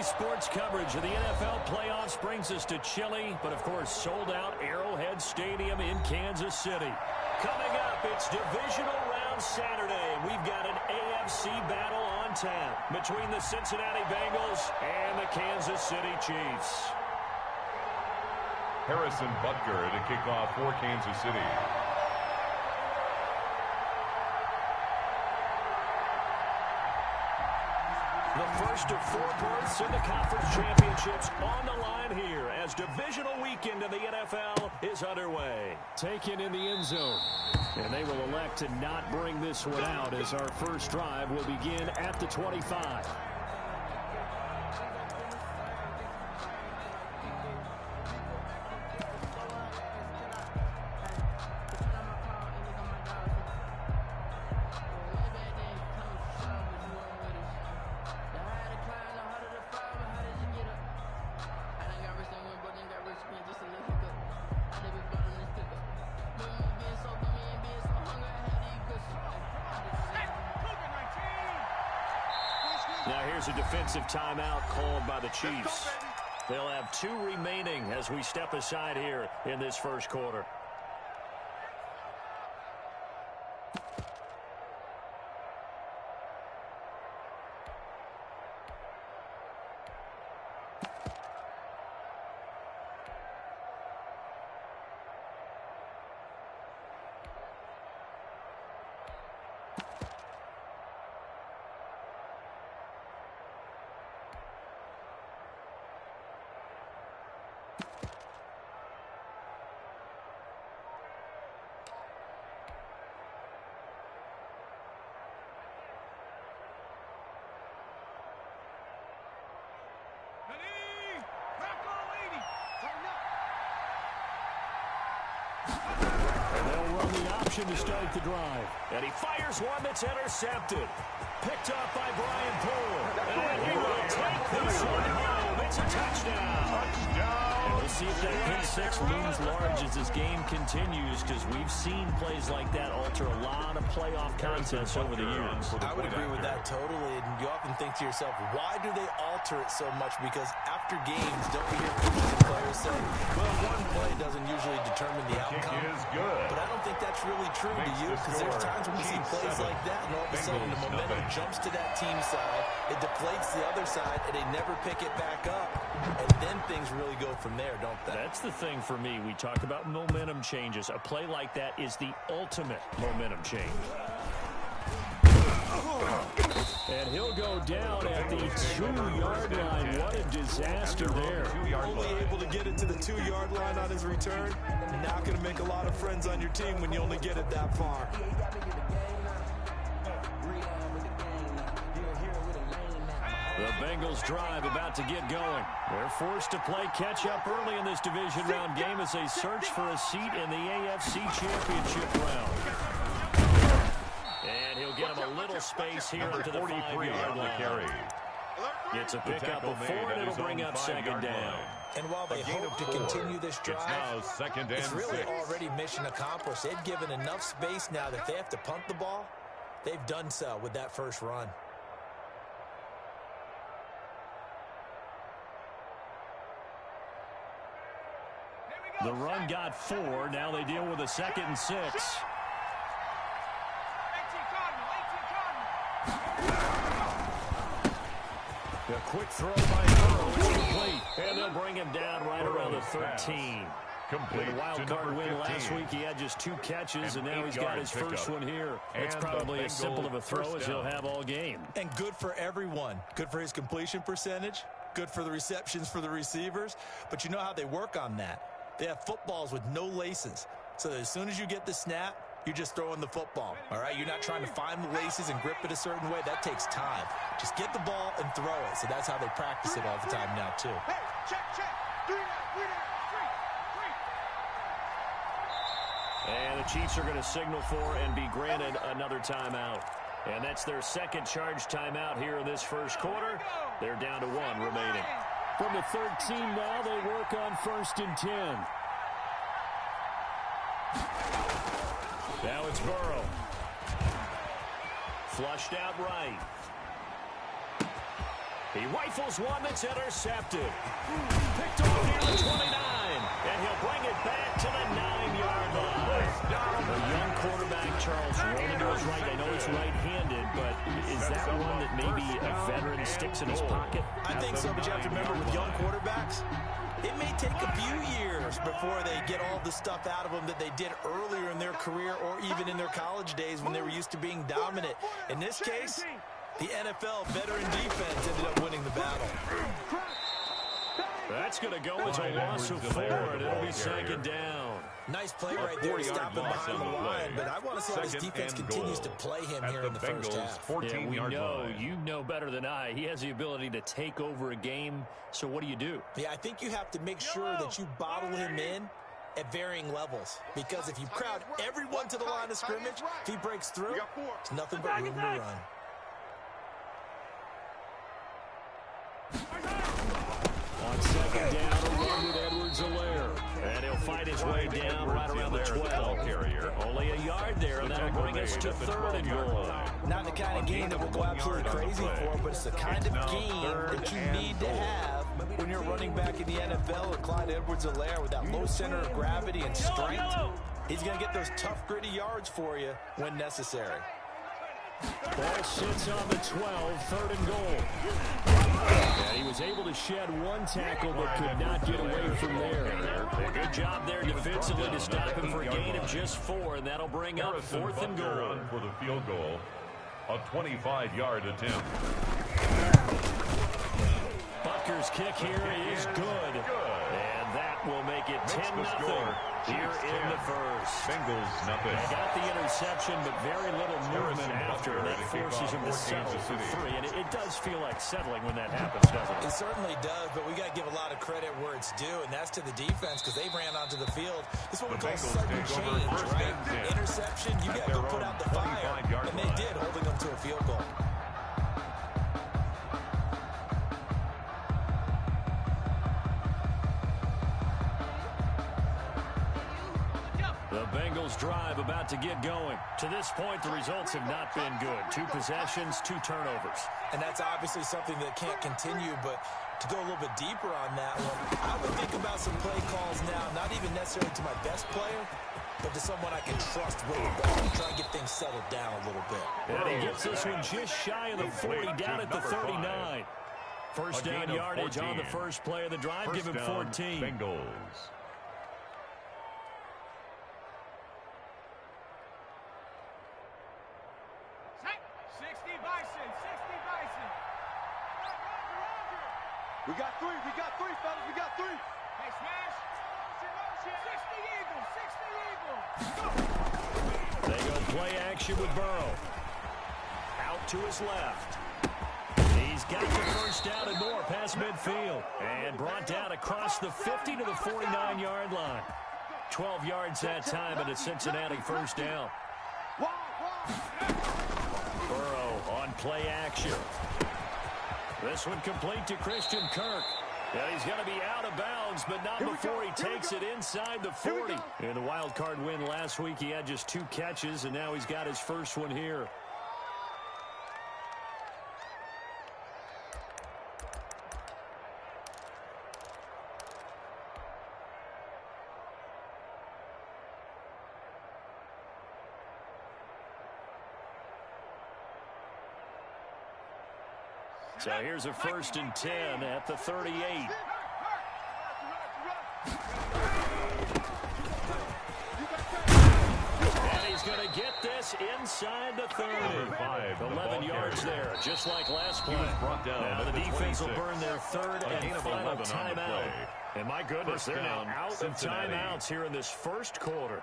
Sports coverage of the NFL playoffs brings us to chilly, but of course sold-out Arrowhead Stadium in Kansas City. Coming up, it's divisional round Saturday. We've got an AFC battle on tap between the Cincinnati Bengals and the Kansas City Chiefs. Harrison Butker to kick off for Kansas City. The first of 4 berths in the conference championships on the line here as divisional weekend in the NFL is underway. Taken in the end zone. And they will elect to not bring this one out as our first drive will begin at the 25. Now here's a defensive timeout called by the Chiefs. They'll have 2 remaining as we step aside here in this first quarter. And they'll run the option to start the drive. And he fires one that's intercepted. Picked up by Brian Poole. And he will take this one home. It's a touchdown. And we'll see if that pick six looms large as this game continues, because we've seen plays like that alter a lot of playoff contests over the years. I would agree with that totally. And you often think to yourself, why do they alter it so much? Because after games, don't we hear coaches and players say, well, one play doesn't usually determine the outcome. But I don't think that's really true to you, because there's times when we see plays like that, and all of a sudden the momentum jumps to that team side, it deflates the other side, and they never pick it back up. And then things really go from there, don't they? That's the thing for me. We talk about momentum changes. A play like that is the ultimate momentum change. And he'll go down at the 2-yard line. What a disaster there. Only able to get it to the 2-yard line on his return. Not going to make a lot of friends on your team when you only get it that far. The Bengals drive about to get going. They're forced to play catch-up early in this division round game as they search for a seat in the AFC Championship round. And he'll get him a little space here to the 5-yard line. It's a pickup of 4, and it'll bring up second down. And while they hope to continue this drive, it's really 6. already mission accomplished. They've given enough space now that if they have to punt the ball, they've done so with that first run. The run got 4. Now they deal with a 2nd and 6. A quick throw by Burrow. Incomplete. And they'll bring him down right around the 13. Complete. In a wild card win last week, he had just 2 catches, and now he's got his first one here. It's probably as simple of a throw as he'll have all game. And good for everyone. Good for his completion percentage. Good for the receptions for the receivers. But you know how they work on that. They have footballs with no laces. So that as soon as you get the snap, you're just throwing the football. All right? You're not trying to find the laces and grip it a certain way. That takes time. Just get the ball and throw it. So that's how they practice it all the time now, too. Hey, check. 3 And the Chiefs are going to signal for and be granted another timeout. And that's their second charge timeout here in this first quarter. They're down to 1 remaining. From the 13 now, they work on 1st and 10. Now it's Burrow. Flushed out right. He rifles one that's intercepted. Picked off near the 29. And he'll bring it back to the 9-yard line. The young quarterback, Charles, rolling to his right. I know he's right-handed, but is that one that maybe a veteran sticks in his pocket? I think so, but you have to remember with young quarterbacks, it may take a few years before they get all the stuff out of them that they did earlier in their career or even in their college days when they were used to being dominant. In this case, the NFL veteran defense ended up winning the battle. That's going to go as a loss of 4, and it'll be second down. Nice play right there to stop him behind the line, but I want to see how this defense continues to play him here in the first half. Yeah, you know better than I. He has the ability to take over a game, so what do you do? Yeah, I think you have to make sure that you bottle him in at varying levels, because if you crowd everyone to the line of scrimmage, if he breaks through, it's nothing but room to run. On second down, a run with Edwards-Helaire. And he'll fight his way down right around the 12. Only a yard there, and that'll bring us to 3rd and goal. Not the kind of game that we'll go absolutely crazy for, but it's the kind of game that you need to have when you're running back in the NFL with Clyde Edwards-Helaire with that low center of gravity and strength. He's going to get those tough, gritty yards for you when necessary. Ball sits on the 12, 3rd and goal. And he was able to shed one tackle but could not get away from there. A good job there defensively to stop him for a gain of just 4, and that'll bring up 4th and goal. For the field goal, a 25-yard attempt. Butker's kick here is good. And that will make it 10-0 here in the first. Bengals nothing. They got the interception, but very little movement after. That forces him to settle for 3. And it does feel like settling when that happens, doesn't it? It certainly does, but we got to give a lot of credit where it's due, and that's to the defense because they ran onto the field. This is what we call sudden change, right? Interception, you got to go put out the fire, and they did, holding them to a field goal. The Bengals drive about to get going. To this point, the results have not been good. 2 possessions, 2 turnovers. And that's obviously something that can't continue, but to go a little bit deeper on that one, I would think about some play calls now, not even necessarily to my best player, but to someone I can trust with the ball and try and get things settled down a little bit. And he gets this one just shy of the 40, down at the 39. First down yardage on the first play of the drive, give him 14. Bengals. We got 3, fellas, we got 3. Hey, Smash. 60 Eagles, 60 Eagles. They go play action with Burrow. Out to his left. He's got the first down and more past midfield. And brought down across the 50 to the 49-yard line. 12 yards that time, and a Cincinnati first down. Burrow on play action. This one complete to Christian Kirk. And he's going to be out of bounds, but not before he takes it inside the 40. In the wild card win last week, he had just 2 catches, and now he's got his first one here. So here's a 1st and 10 at the 38. And he's going to get this inside the 30. 11 yards there, just like last play. Now the defense will burn their 3rd and final timeout. And my goodness, they're now out of timeouts here in this first quarter.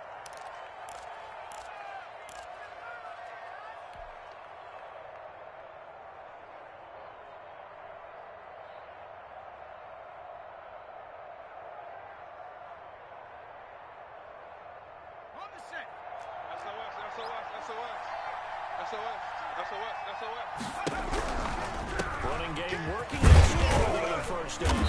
Running game working. First down.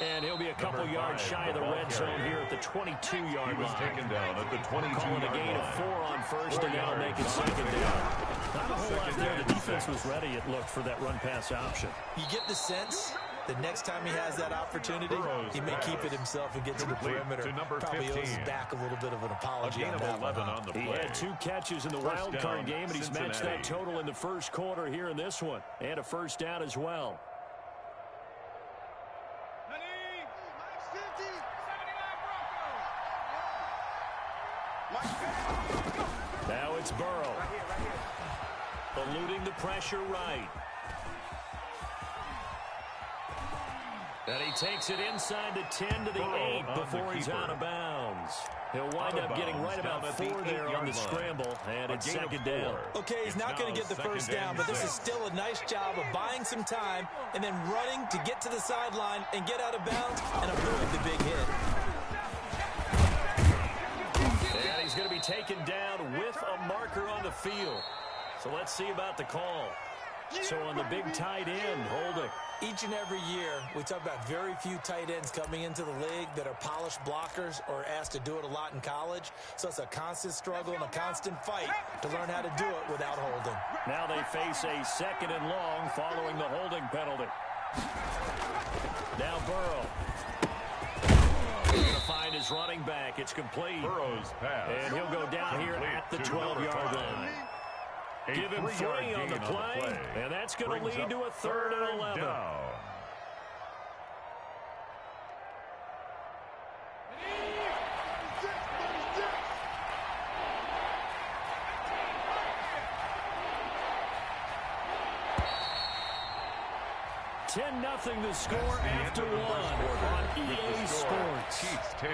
And he'll be a couple yards shy of the red zone here at the 22-yard line. Taken down at the 22-yard line. Calling a gain of 4 on first, and now make it second down. Not a whole lot there. The defense was ready, it looked, for that run-pass option. You get the sense the next time he has that opportunity, he may keep it himself and get to the perimeter. Probably owes his back a little bit of an apology on that one. He had 2 catches in the wild card game, and he's matched that total in the first quarter here in this one. And a first down as well. Now it's Burrow. Eluding the pressure right. And he takes it inside the 10 to the 8 before he's out of bounds. He'll wind up getting right about 4 there on the scramble, and it's second down. Okay, he's not going to get the first down, but this is still a nice job of buying some time and then running to get to the sideline and get out of bounds and avoid the big hit. And he's going to be taken down with a marker on the field. So let's see about the call. So on the big tight end, holding. Each and every year, we talk about very few tight ends coming into the league that are polished blockers or asked to do it a lot in college. So it's a constant struggle and a constant fight to learn how to do it without holding. Now they face a 2nd and long following the holding penalty. Now Burrow. He's going to find his running back. It's complete. Burrow's pass. And he'll go down here at the 12-yard line. Give him 3 on the play, and that's going to lead to a 3rd and 11. Down. Nothing the score after 1 on EA Sports. Chiefs 10,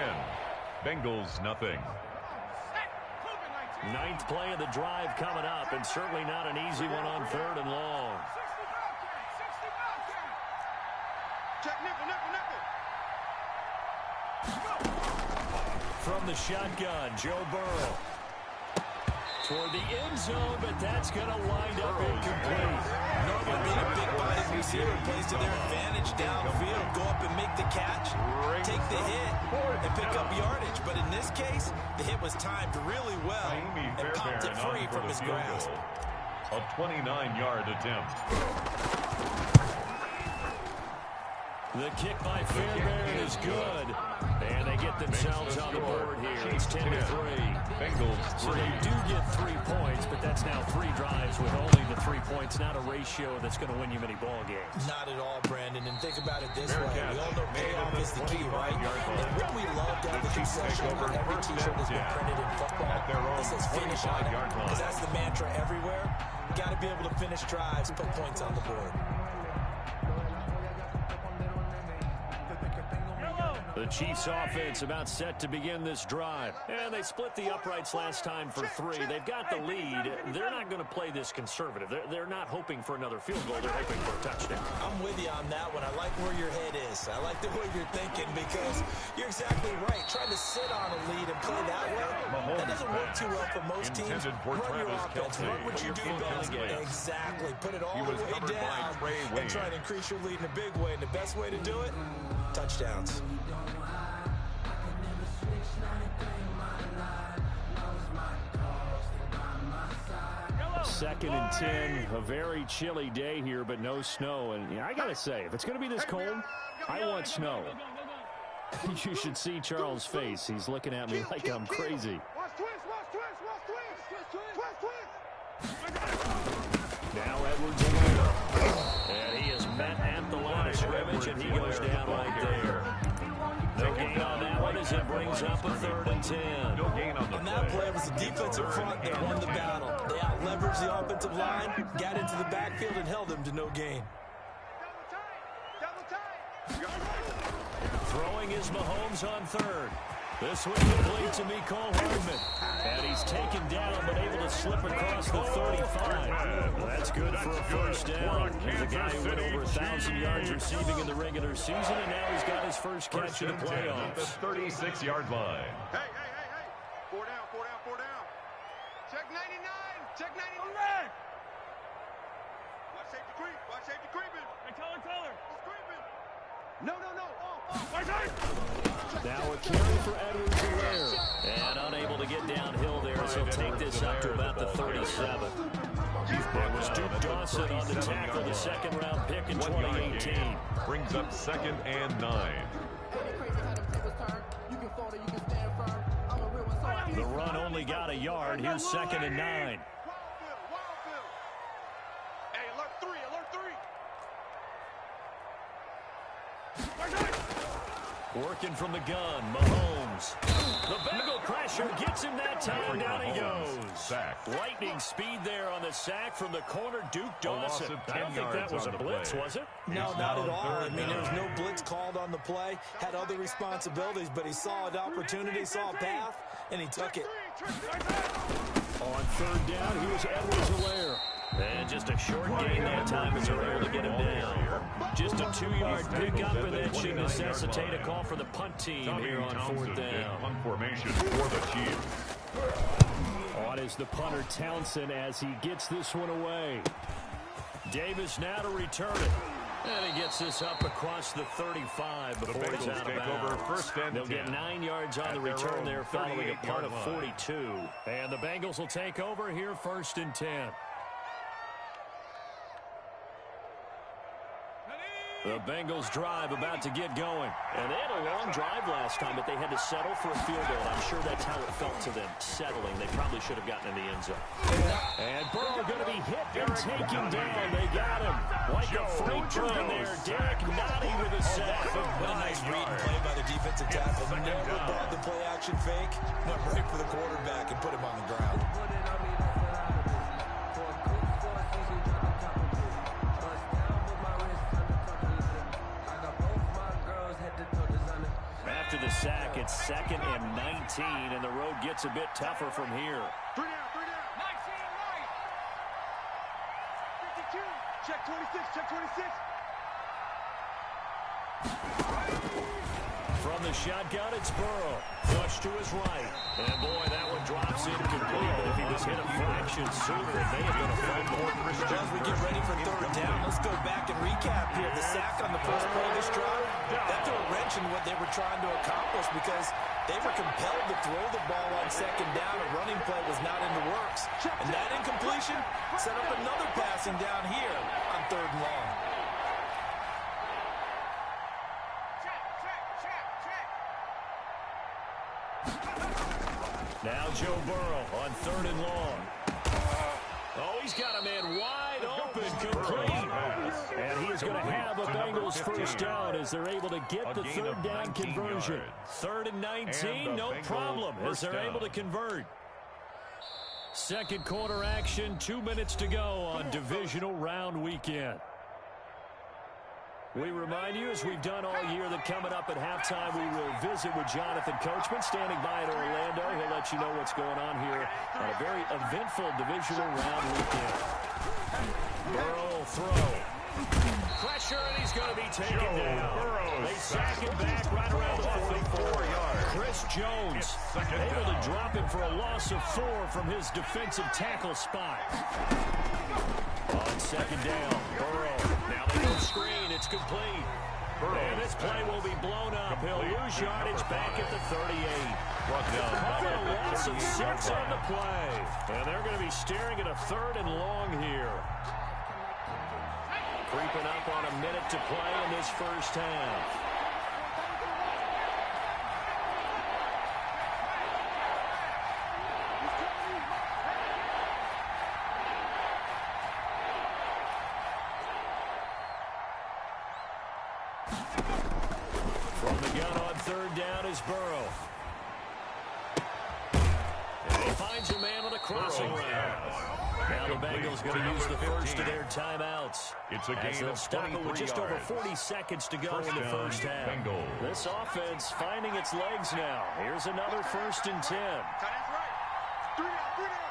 Bengals nothing. 9th play of the drive coming up, and certainly not an easy one on 3rd and long. Check nickel. From the shotgun, Joe Burrow. Toward the end zone, but that's going to wind up incomplete. Normally being a big body receiver plays to their advantage downfield. Go up and make the catch, take the hit, and pick up yardage. But in this case, the hit was timed really well and popped it free from his grasp. A 29-yard attempt. The kick by Fairbairn is good. And they get themselves on the board here. It's 10-3. Bengals 3. So they do get 3 points, but that's now 3 drives with only the 3 points. Not a ratio that's going to win you many ball games. Not at all, Brandon. And think about it this way. We all know payoff is the key, right? And what we love down the concession on every T-shirt has been printed in football. It says finish on it, because that's the mantra everywhere. You got to be able to finish drives, put points on the board. The Chiefs offense about set to begin this drive. And they split the uprights last time for 3. They've got the lead. They're not going to play this conservative. They're not hoping for another field goal. They're hoping for a touchdown. I'm with you on that one. I like where your head is. I like the way you're thinking, because you're exactly right. Trying to sit on a lead and play that way, that doesn't work too well for most teams. Run your offense. Run what you do best. Exactly. Put it all the way down and try to increase your lead in a big way. And the best way to do it, touchdowns. 2nd and 10, a very chilly day here, but no snow. And I got to say, if it's going to be this cold, I want snow. You should see Charles' face. He's looking at me like I'm crazy. Now Edwards away. And he is met at the line of scrimmage, and he goes down right there. No gain on that one as it brings up a 3rd and 10. No gain on the and that play was the defensive front that won the battle. They out-leveraged the offensive line, got into the backfield, and held them to no gain. Throwing is Mahomes on 3rd. This one complete to Mecole Hardman. And he's taken down but able to slip across the 35. Well, that's good for a first down. He's a guy who went over 1,000 yards receiving in the regular season, and now he's got his first catch in the playoffs. The 36-yard line. Hey. 4 down. Check 99. Check 99. Watch safety creeping. Hey, Teller. He's creeping. No. Now a carry for Edwards-Helaire. And unable to get downhill there, so take this up to about the 37. It was Duke Dawson on the tackle, the second-round pick in 2018. Brings up 2nd and 9. The run only got a yard. Here's 2nd and 9. Hey, alert 3, alert 3. Working from the gun, Mahomes. The Bengal pressure gets him that time. Down he goes. Sacked. Lightning speed there on the sack from the corner, Duke Dawson. I don't think that was a blitz, was it? No, not at all. I mean, there was no blitz called on the play. Had other responsibilities, but he saw an opportunity, saw a path, and he took it. On 3rd down, here's Edwards-Helaire. And just a short gain that time as they're able to get him down. Just a 2-yard pickup, and that should necessitate a call for the punt team here on 4th down. Punt formation for the Chiefs. On is the punter Townsend as he gets this one away. Davis now to return it. And he gets this up across the 35 before it's out of bounds. They'll get 9 yards on the return there following a punt of 42. And the Bengals will take over here 1st and 10. The Bengals drive about to get going. And they had a long drive last time, but they had to settle for a field goal. I'm sure that's how it felt to them, settling. They probably should have gotten in the end zone. And Burrow going to be hit and taken down. They got him. Like a freight train there. Derek Notty with a sack. What a nice read and play by the defensive tackle. Never brought the play-action fake. Went right for the quarterback and put him on the ground. After the sack, it's 2nd and 19, and the road gets a bit tougher from here. 3 down, 3 down. 19 right. 52. Check 26, check 26. From the shotgun, it's Burrow. Flush to his right. And boy, that one drops incomplete. But if he was hit a fraction sooner, it may have been a fumble. As we get ready for 3rd down, let's go back and recap here. The sack on the first play of this drive, that threw a wrench in what they were trying to accomplish because they were compelled to throw the ball on 2nd down. A running play was not in the works. And that incompletion set up another passing down here on 3rd and long. Now Joe Burrow on 3rd and long. Oh, he's got a man wide open, complete. And he is going to have a Bengals 1st down as they're able to get the 3rd down conversion. 3rd and 19, no problem as they're able to convert. 2nd quarter action, 2 minutes to go on divisional round weekend. We remind you, as we've done all year, that coming up at halftime, we will visit with Jonathan Coachman, standing by in Orlando. He'll let you know what's going on here on a very eventful divisional round weekend. Burrow throw. Pressure, and he's going to be taken down. They sack him back right around the 44-yard. Chris Jones able to drop him for a loss of 4 from his defensive tackle spot. On 2nd down, Burrow. Now they go screen. It's complete. And this play will be blown up. He'll lose yardage back at the 38. Call a loss of 6 on the play. And they're going to be staring at a 3rd and long here. Creeping up on a minute to play in this first half. From the gun on 3rd down is Burrow. And he finds a man on a crossing route. Now the Bengals going to use the first of their timeouts. It's a gain of stop it with just over 40 seconds to go in the first half. Bengals. This offense finding its legs now. Here's another 1st and 10. Tight end's right. 3 down, 3 down.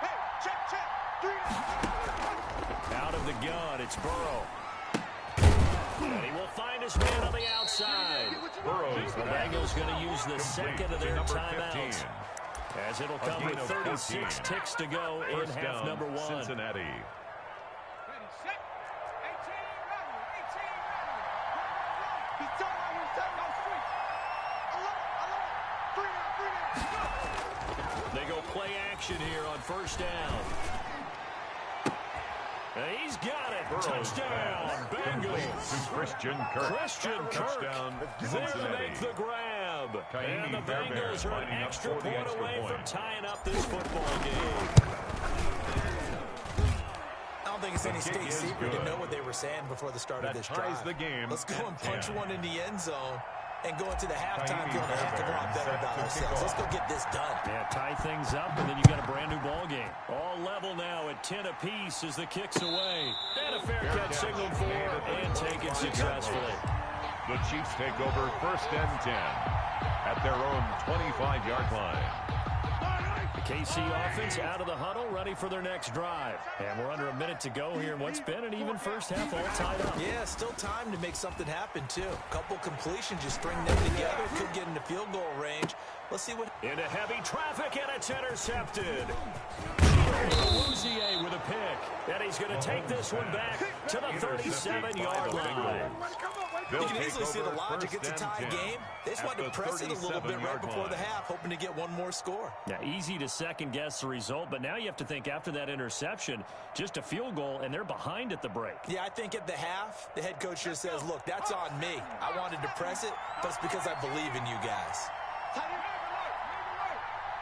Hey, check, check. 3 down. Out of the gun, it's Burrow. And he will find his man on the outside. The Bengals going to use the 2nd of their timeouts. As it'll come with 36 ticks to go in half number 1. Cincinnati. Ready, set. 18, ready. 18, ready. He's telling out here, setting on street. I love it. 3 down, 3 down. They go play action here on 1st down. He's got it. Burrow's Touchdown, Bengals. To Christian Kirk. Touchdown, There to Cincinnati. make the grab. Kaimi And the Fairbairn Bengals are an lining up extra for the point extra away point. from tying up this football game. I don't think it's any kick state is secret to good. know what they were saying before the start of That this ties drive. the game Let's go at and punch 10. one in the end zone and go into the halftime Kaimi feeling a heck of a lot Fairbairn better set about to kick ourselves. Let's off. go get this done. Yeah, tie things up, and then you got a brand new ball game. All level now at 10 apiece as the kick's away. And a fair catch signaled for and taken successfully. The Chiefs take over 1st and 10 at their own 25-yard line. The KC offense out of the huddle, ready for their next drive. And we're under a minute to go here in what's been an even first half, all tied up. Yeah, still time to make something happen, too. A couple completions, just string them together. Could get into field goal range. Let's see what... Into heavy traffic, and it's intercepted. Louisier with a pick. And he's going to take this one back to the 37-yard line. You can easily see the logic. It's a tie game. They just wanted to press it a little bit right before the half, hoping to get one more score. Now, easy to second-guess the result, but now you have to think after that interception, just a field goal, and they're behind at the break. Yeah, I think at the half, the head coach just says, look, that's on me. I wanted to press it, but it's because I believe in you guys.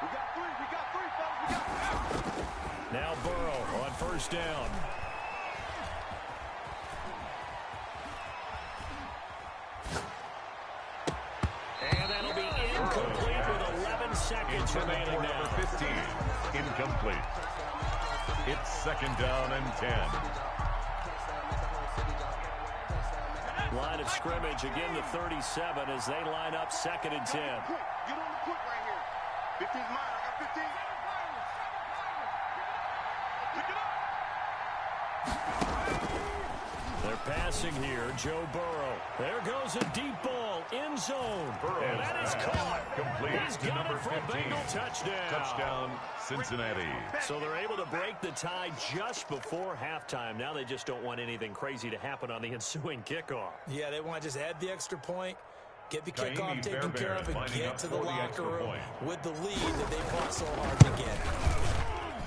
We got three, fellas. We got three. Now Burrow on 1st down. And that'll be incomplete with 11 seconds remaining now. Number 15, incomplete. It's 2nd down and 10. Line of scrimmage, again the 37 as they line up 2nd and 10. Get on the quick right here. 15's mine. I got 15. Pick it up. They're passing here, Joe Burrow. There goes a deep ball, end zone. Burrow. And that is caught. Complete He's to got number it for a 15. Bengal touchdown. Touchdown, Cincinnati. So they're able to break the tie just before halftime. Now they just don't want anything crazy to happen on the ensuing kickoff. Yeah, they want to just add the extra point, get the Kaimi kickoff taken care of, and Fairbairn get to the lining up for the locker extra room point. with the lead that they fought so hard to get.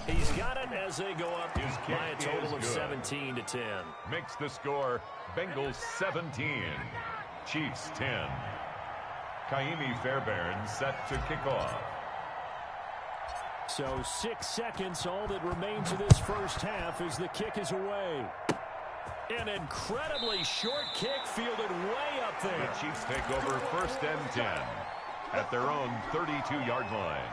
He's got it as they go up His kick by a total is of good. 17 to 10. Makes the score Bengals 17, Chiefs 10. Kaimi Fairbairn set to kick off. So 6 seconds, all that remains of this first half as the kick is away. An incredibly short kick fielded way up The there. Chiefs take over 1st and 10 at their own 32-yard line.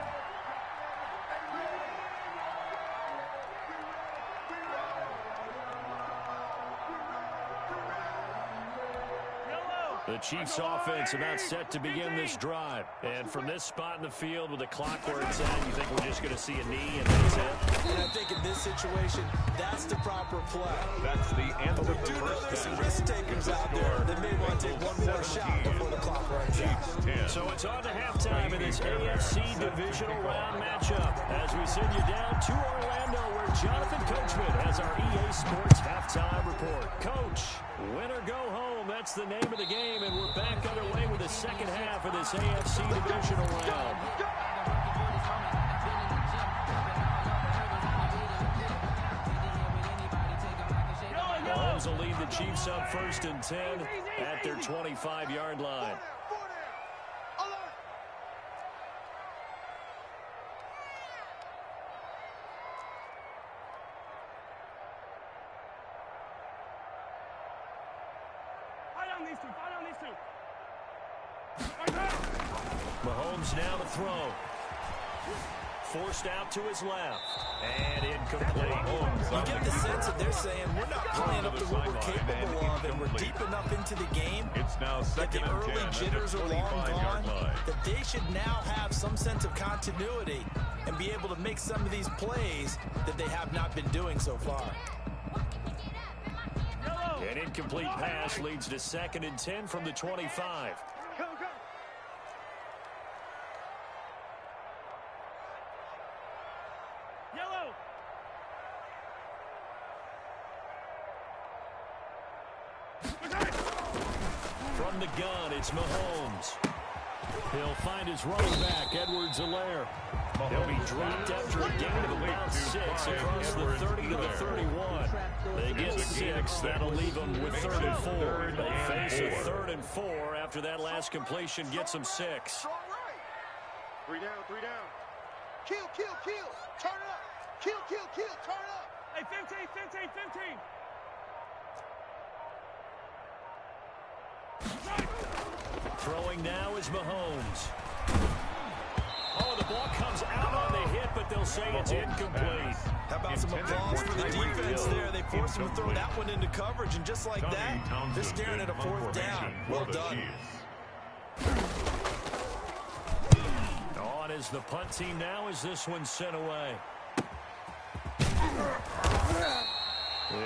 The Chiefs offense about set to begin this drive. And from this spot in the field with the clock where it's at, you think we're just going to see a knee and that's it? And I think in this situation, that's the proper play. That's the end of the Do know there's first some half. risk takers out there that may want to take one more shot before the clock runs out. Chiefs 10. So it's on to halftime in this AFC divisional round matchup as we send you down to Orlando where Jonathan Coachman has our EA Sports halftime report. Coach, win or go home, that's the name of the game, and we're back underway with the second half of this AFC divisional round. Mahomes will lead the Chiefs up 1st and 10 at their 25-yard line. Mahomes now to throw. Forced out to his left. And incomplete. You get the sense that they're saying we're not playing up to what we're capable of, and we're deep enough into the game It's now that the 2nd and 10 early at the jitters are long 25-yard gone, line. that they should now have some sense of continuity and be able to make some of these plays that they have not been doing so far. An incomplete pass leads to 2nd and 10 from the 25. Go, go. Yellow. From the gun, it's Mahomes. He'll find his running back, Edwards-Helaire. They'll be dropped after a gain of about 6 across the 30 to the 31. They get 6. That'll leave them with 3rd and 4. They face a 3rd and 4 after that last completion gets them 6. 3 down, 3 down. Kill, kill, kill. Turn up. Kill, kill, kill. Turn up. Hey, 15, 15, 15. Throwing now is Mahomes. Oh, the ball comes out on the hit, but they'll say it's incomplete. How about some applause for the defense there? They forced him to throw that one into coverage, and just like that, they're staring at a 4th down. Well done. On is the punt team now as this one's sent away.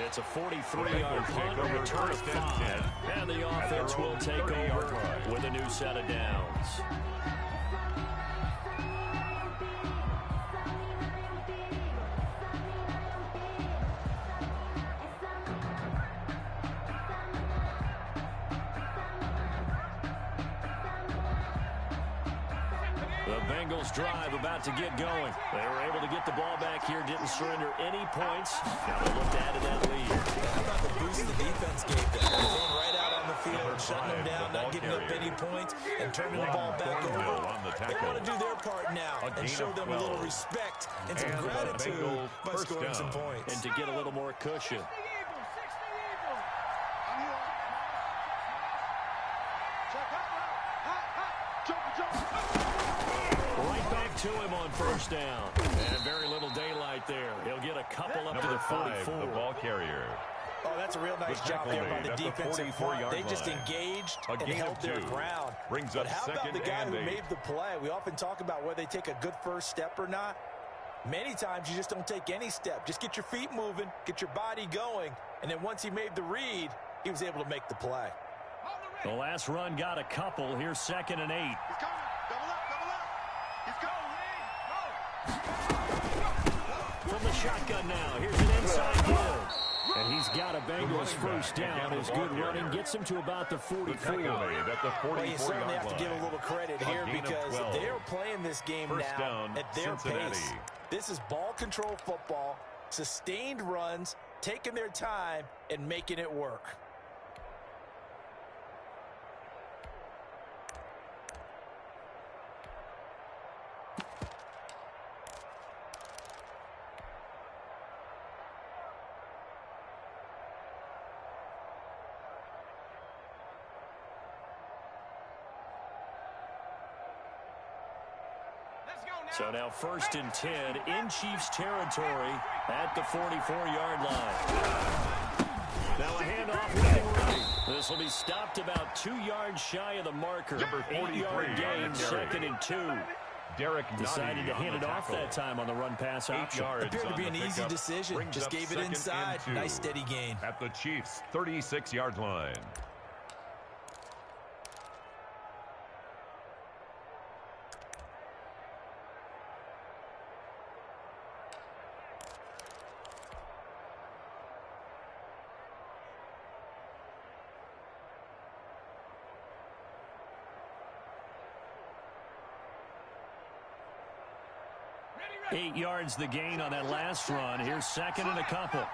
It's a 43-yard punt, a return of 5. And the offense will take over with a new set of downs. The Bengals drive about to get going. They were able to get the ball back here, didn't surrender any points. Now they look to add to that lead. How about the boost the defense gave them? Going right out on the field, shutting them down, not giving up any points, and turning the ball back over. They want to do their part now and show them a little respect and some gratitude by scoring some points. And to get a little more cushion. Right back to him on 1st down. And very little daylight there. He'll get a couple up to the 44. The ball carrier. Oh, that's a real nice job there by the defensive front. They just engaged and held their ground. But how about the guy who made the play? We often talk about whether they take a good first step or not. Many times you just don't take any step. Just get your feet moving, get your body going, and then once he made the read, he was able to make the play. The last run got a couple. Here's 2nd and 8. He's coming. Double up, double up. He's going. From the shotgun now. Here's an inside give. And he's got a Bengals 1st down. His good running gets him to about the 44. Well, you certainly have to give a little credit here because they're playing this game now at their pace. This is ball control football, sustained runs, taking their time, and making it work. So now 1st and 10 in Chiefs territory at the 44-yard line. Now a handoff looking right. This will be stopped about 2 yards shy of the marker. 8-yard gain, 2nd and 2. Derek decided to hand it off that time on the run-pass option. Appeared to be an easy decision. Just gave it inside. Nice steady gain. At the Chiefs' 36-yard line. Ready. 8 yards the gain on that last run. Here's 2nd and a couple.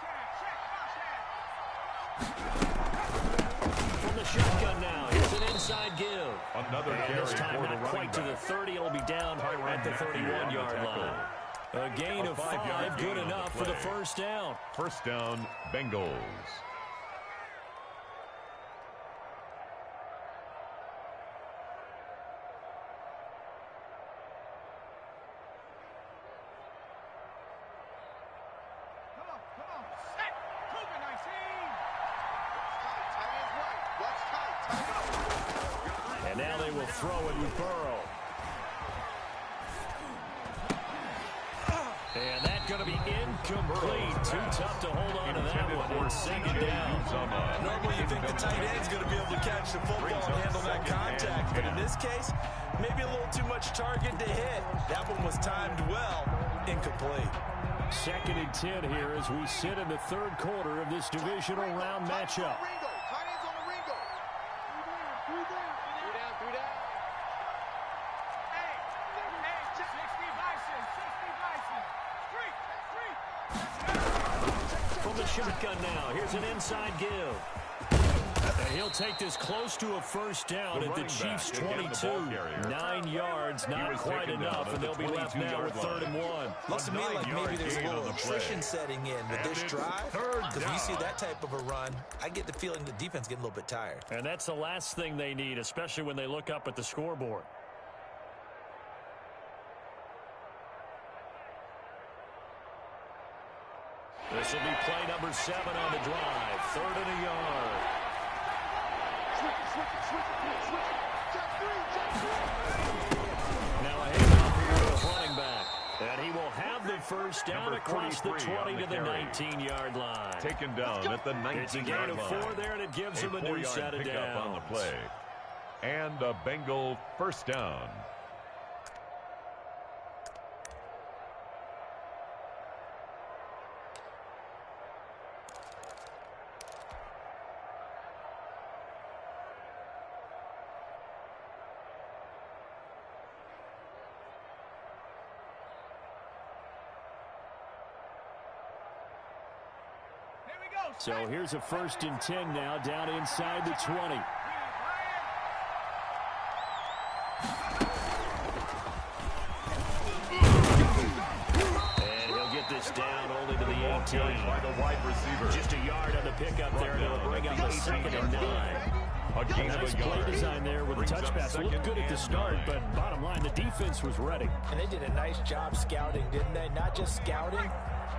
From the shotgun now. Here's an inside give. Another and carry this time for the not quite to the 30. It'll be down at the 31-yard line. A gain of 5, good enough for the 1st down. 1st down, Bengals. And now they will throw it with Burrow. And that's going to be incomplete. Too tough to hold on to that one. It's 2nd down. Normally you think the tight end's going to be able to catch the football and handle that contact. But in this case, maybe a little too much target to hit. That one was timed well. Incomplete. 2nd and 10 here as we sit in the 3rd quarter of this divisional round matchup. the shotgun now. Here's an inside give. And he'll take this close to a first down at the Chiefs' 22. 9 yards, not quite enough, and they'll be left now with 3rd and 1. Looks to me like maybe there's a little attrition setting in with this drive. Because when you see that type of a run, I get the feeling the defense getting a little bit tired. And that's the last thing they need, especially when they look up at the scoreboard. This will be play number 7 on the drive. 3rd and a yard. Now a handoff here to the running back. And he will have the first down across the 20 to the 19-yard line. Taken down at the 19-yard line. It's a gain of 4 there, and it gives him a new set of downs. On the play. And a Bengal first down. So here's a 1st and 10 now, down inside the 20. And he'll get this down only to the 18. By the wide receiver. Just a yard on the pickup there, and it'll bring up a 2nd and 9. Nice play design there with a touch pass. Looked good at the start, but bottom line, the defense was ready. And they did a nice job scouting, didn't they? Not just scouting,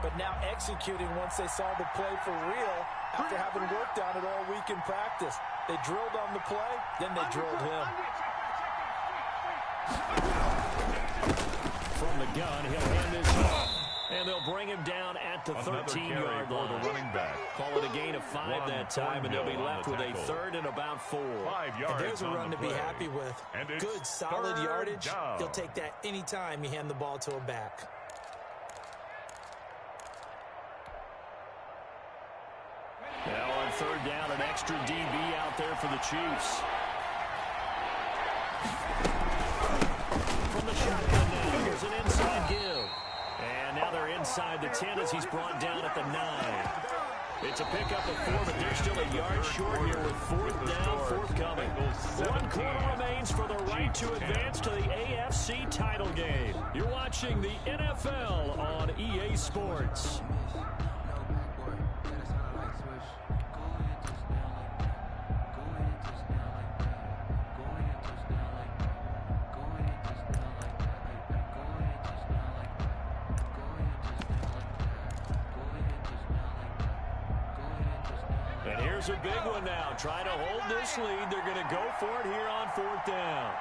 but now executing once they saw the play for real after having worked on it all week in practice. They drilled on the play, then they drilled him. From the gun, he'll hand this off. And they'll bring him down at the 13-yard line. The running back. Call it a gain of 5 that time, and they'll be left with a 3rd and about 4. 5 yards. And there's a run to be happy with. And good, solid yardage. Down. He'll take that anytime you hand the ball to a back. Now on 3rd down, an extra DB out there for the Chiefs. From the shotgun now, here's an inside give. And now they're inside the 10 as he's brought down at the 9. It's a pickup of 4, but they're still a yard short here with 4th down forthcoming. 1 quarter remains for the right to advance to the AFC title game. You're watching the NFL on EA Sports. And here's a big one now. Trying to hold this lead. They're going to go for it here on 4th down.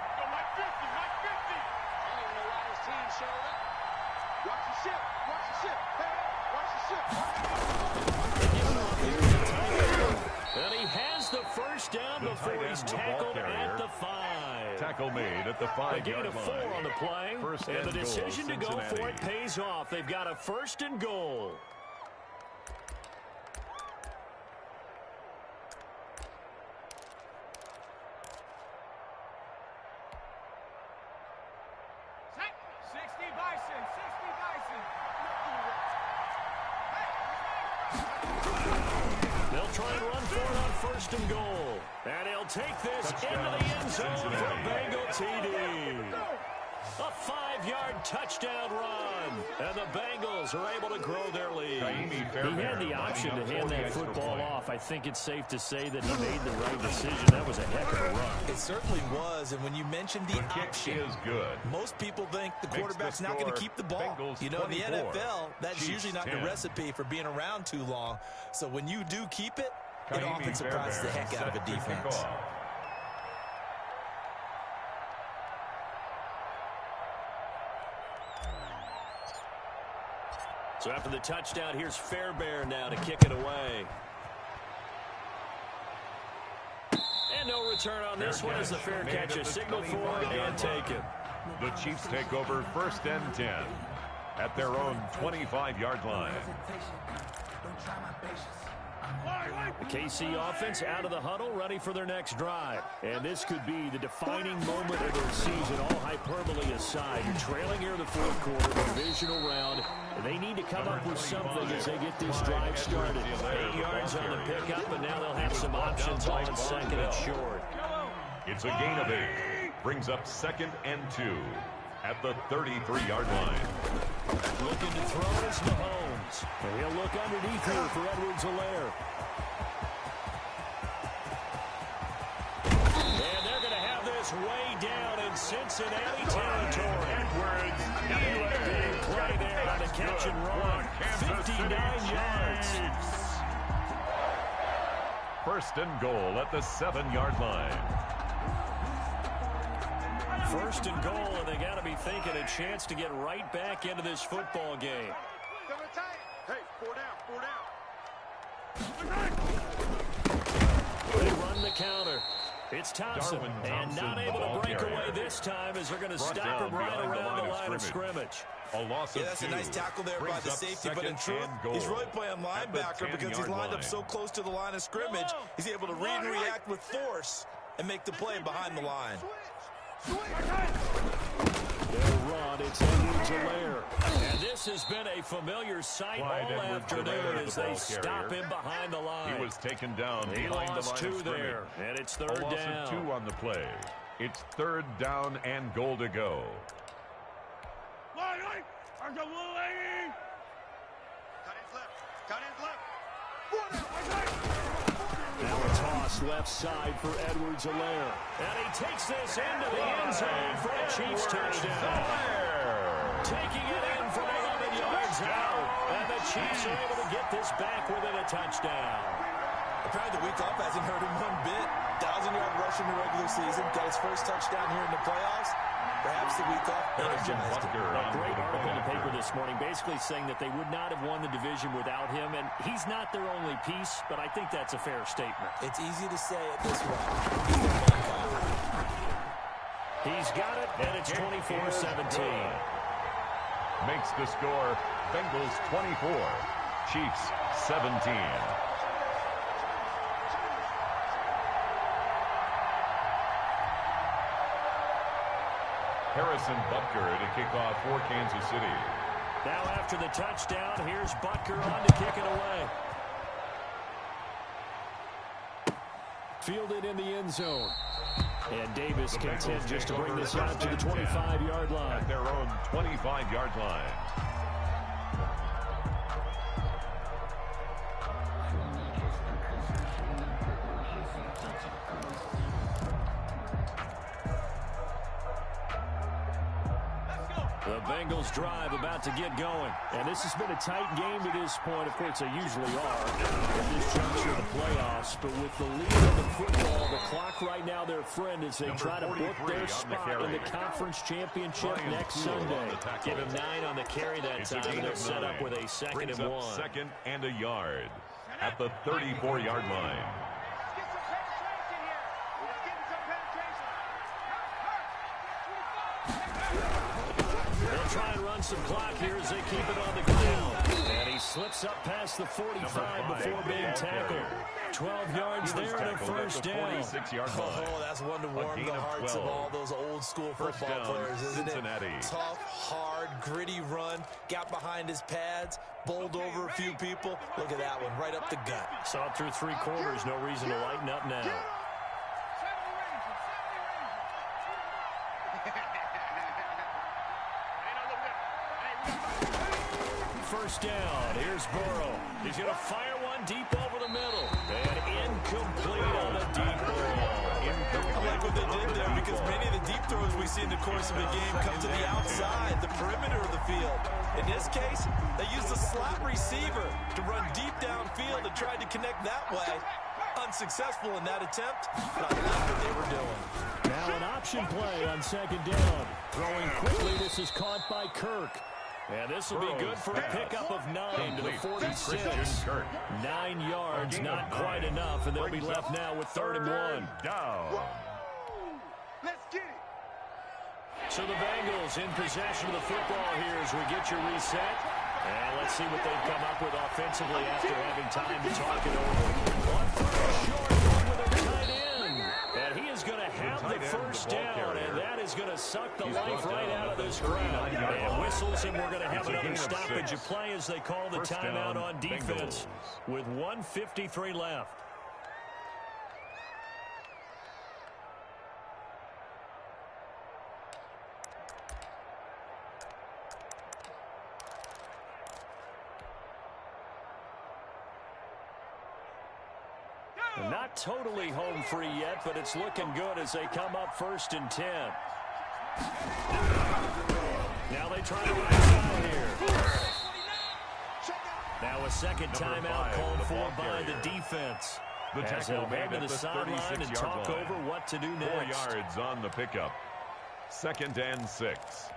And he has the first down before he's tackled at the 5. Tackle made at the 5-yard line. A gain of 4 on the play. And the decision to go for it pays off. They've got a 1st and goal. They'll try and run for it on 1st and goal. And he'll take this into the end zone for a Bengal TD. A 5-yard touchdown run. And the Bengals are able to grow their lead. He had the option to hand that football off. I think it's safe to say that he made the right decision. That was a heck of a run. It certainly was. And when you mentioned the option, is good. Most people think the quarterback's not going to keep the ball. Bengals you know, in the 24, NFL, that's Chiefs usually not 10. the recipe for being around too long. So when you do keep it, it often surprises the heck out of a defense. So after the touchdown, here's Fairbairn now to kick it away. And no return on this one as the fair catch is signaled for and taken. The Chiefs take over 1st and 10 at their own 25-yard line. The KC offense out of the huddle, ready for their next drive. And this could be the defining moment of their season, all hyperbole aside. You're trailing here in the fourth quarter, the divisional round. They need to come up with something as they get this drive started. 8 yards on the pickup, and now they'll have some options on second and short. It's a gain of 8. Brings up 2nd and 2 at the 33-yard line. Looking to throw is Mahomes. And he'll look underneath here for Edwards-Helaire. And they're going to have this way down in Cincinnati territory. Edwards, Big play there on the catch and run. 59 yards. First and goal at the 7-yard line. First and goal, and they got to be thinking a chance to get right back into this football game. Hey, 4 down. They run the counter. It's Thompson, and not able to break away this time as they're going to stop him right around the line of scrimmage. A loss of 2. That's a nice tackle there by the safety, but in truth, he's really playing linebacker because he's lined up so close to the line of scrimmage, he's able to read and react with force and make the play behind the line. They'll run. It's Edwards-Helaire. And this has been a familiar sight all afternoon as they stop him behind the line. He was taken down He behind the lost line 2 of there, and it's third down. A loss down. of 2 on the play. It's 3rd down and goal to go. Now a toss left side for Edwards-Helaire. And he takes this into the end zone for a Chiefs touchdown. Taking it in from 11 yards out. And the Chiefs are able to get this back within a touchdown. Apparently the week off hasn't hurt him one bit. 1,000-yard rush in the regular season. Got his first touchdown here in the playoffs. Perhaps the week off energized him. A great article in the paper this morning basically saying that they would not have won the division without him. And he's not their only piece, but I think that's a fair statement. It's easy to say it this way. He's got it, and it's 24-17. Makes the score Bengals 24, Chiefs 17. Harrison Butker to kick off for Kansas City. Now after the touchdown, here's Butker on to kick it away. Fielded in the end zone. And Davis content just to bring this out to the 25-yard line. At their own 25-yard line. The Bengals drive about to get going. And this has been a tight game to this point. Of course, they usually are at this juncture of the playoffs. But with the lead of the football, the clock right now their friend as they try to book their spot in the conference championship next Sunday. Give him 9 on the carry that time, and they'll set up with a 2nd and 1. 2nd and a yard at the 34-yard line. Try and run some clock here as they keep it on the ground. And he slips up past the 45 before being tackled. 12 yards there and a first down. Oh, that's one to warm the hearts of all those old school football players, isn't it? Tough, hard, gritty run. Got behind his pads, bowled over a few people. Look at that one, right up the gut. Saw it through 3 quarters. No reason to lighten up now. First down. Here's Burrow. He's going to fire one deep over the middle. And incomplete on the deep ball. I like what they did there because many of the deep throws we see in the course of a game come to the outside, the perimeter of the field. In this case, they used a slot receiver to run deep downfield and tried to connect that way. Unsuccessful in that attempt, but I like what they were doing. Now an option play on 2nd down. Throwing quickly, this is caught by Kirk. And this will be good for a pickup of 9 to the 46. 9 yards, not quite enough, and they'll be left now with 3rd and 1. Down. Let's get it. So the Bengals in possession of the football here as we get your reset. And let's see what they've come up with offensively after having time to talk it over. On first, short, going with their tight end. And he is going to have the first down, and that is going to suck the life right out of this crowd. And whistles, and we're going to have another stoppage of play as they call the timeout on defense with 1:53 left. Not totally home free yet, but it's looking good as they come up 1st and 10. Now they try to right side here. Now a second timeout called for by the defense. As they'll head to the sideline and talk over what to do next. 4 yards on the pickup. 2nd and 6.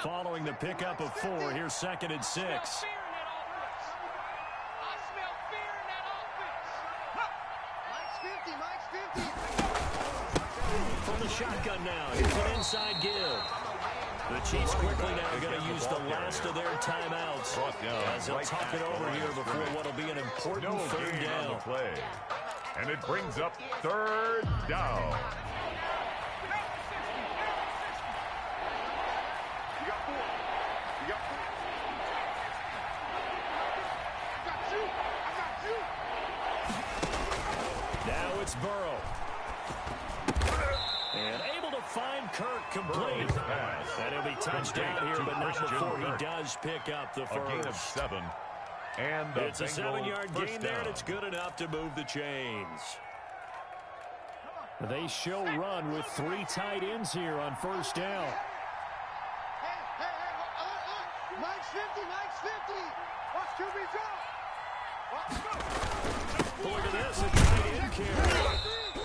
Following the pickup of 4, here's 2nd and 6. From the shotgun now, here's an inside give. The Chiefs quickly now going to use the last of their timeouts as they'll talk it over here before what will be an important 3rd down. Play. And it brings up 3rd down. Now it's Burrow. And able to find Kirk complete. And he'll be touched down here, but not before he does pick up the first. A gain of 7. And it's a 7-yard gain there, and it's good enough to move the chains. They show run with 3 tight ends here on 1st down. Mike's 50, Mike's 50. Watch QB drop. Look at this, a tight end carry.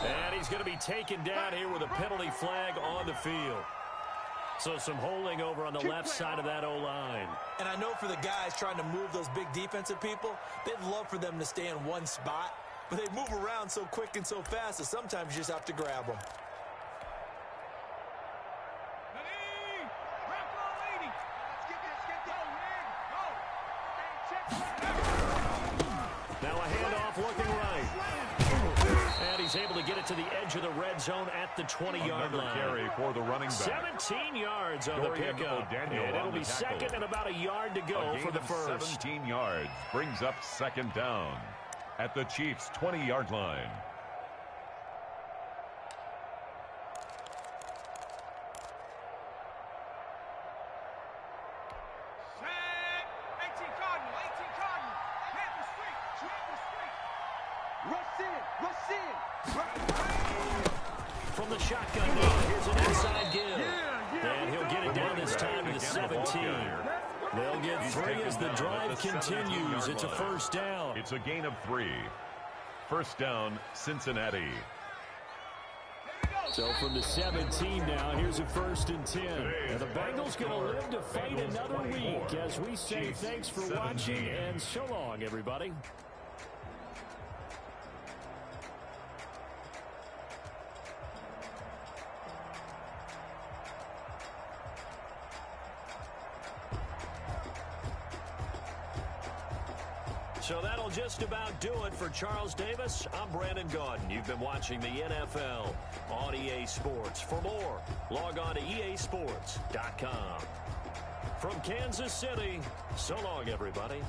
And he's going to be taken down here with a penalty flag on the field. So some holding over on the left side of that O-line. And I know for the guys trying to move those big defensive people, they'd love for them to stay in one spot. But they move around so quick and so fast that sometimes you just have to grab them. Now a handoff looking right. And he's able to get it to the edge of the red zone at the 20-yard line. Carry for the running back. 17 yards on the pickup. And it'll be 2nd and about a yard to go for the first. 17 yards brings up 2nd down at the Chiefs' 20-yard line. From the shotgun now, here's an inside give. And he'll get it down this time to the 17. They'll get 3 as the drive continues. It's a 1st down. It's a gain of 3. 1st down, Cincinnati. So from the 17 now, here's a 1st and 10. And the Bengals going to live to fight another week as we say thanks for watching and so long, everybody. So that'll just about do it for Charles Davis. I'm Brandon Gaudin. You've been watching the NFL on EA Sports. For more, log on to easports.com. From Kansas City, so long, everybody.